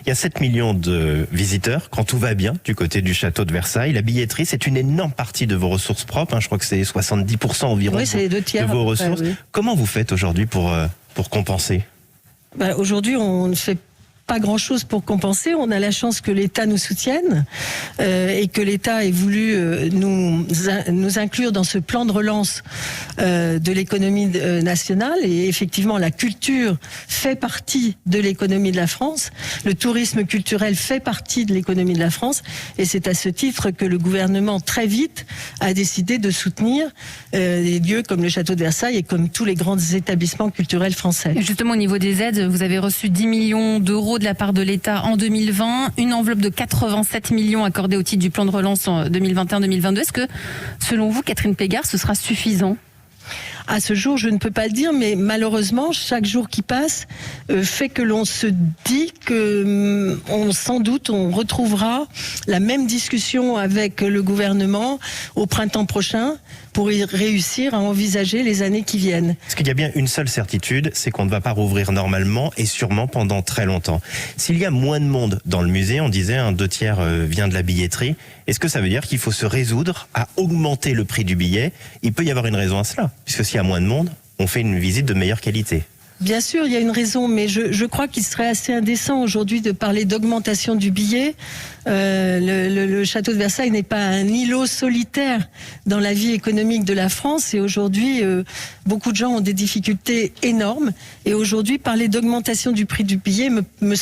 Il y a 7 millions de visiteurs quand tout va bien du côté du château de Versailles. La billetterie, c'est une énorme partie de vos ressources propres. Je crois que c'est 70% environ c'est les 2/3 de vos à peu près, ressources. oui. Comment vous faites aujourd'hui pour compenser ? Aujourd'hui, on ne fait pas grand-chose pour compenser. On a la chance que l'État nous soutienne et que l'État ait voulu nous inclure dans ce plan de relance de l'économie nationale. Et effectivement, la culture fait partie de l'économie de la France. Le tourisme culturel fait partie de l'économie de la France. Et c'est à ce titre que le gouvernement, très vite, a décidé de soutenir des lieux comme le château de Versailles et comme tous les grands établissements culturels français. Et justement, au niveau des aides, vous avez reçu 10 millions d'euros de la part de l'État en 2020, une enveloppe de 87 millions accordée au titre du plan de relance en 2021-2022. Est-ce que, selon vous, Catherine Pégard, ce sera suffisant ? À ce jour, je ne peux pas le dire, mais malheureusement, chaque jour qui passe fait que l'on se dit que sans doute on retrouvera la même discussion avec le gouvernement au printemps prochain pour y réussir à envisager les années qui viennent. Parce qu'il y a bien une seule certitude, c'est qu'on ne va pas rouvrir normalement et sûrement pendant très longtemps. S'il y a moins de monde dans le musée, on disait 2/3 vient de la billetterie, est-ce que ça veut dire qu'il faut se résoudre à augmenter le prix du billet ? Il peut y avoir une raison à cela, puisque s'il y a moins de monde, on fait une visite de meilleure qualité. Bien sûr, il y a une raison, mais je crois qu'il serait assez indécent aujourd'hui de parler d'augmentation du billet. Le château de Versailles n'est pas un îlot solitaire dans la vie économique de la France. Et aujourd'hui, beaucoup de gens ont des difficultés énormes. Et aujourd'hui, parler d'augmentation du prix du billet me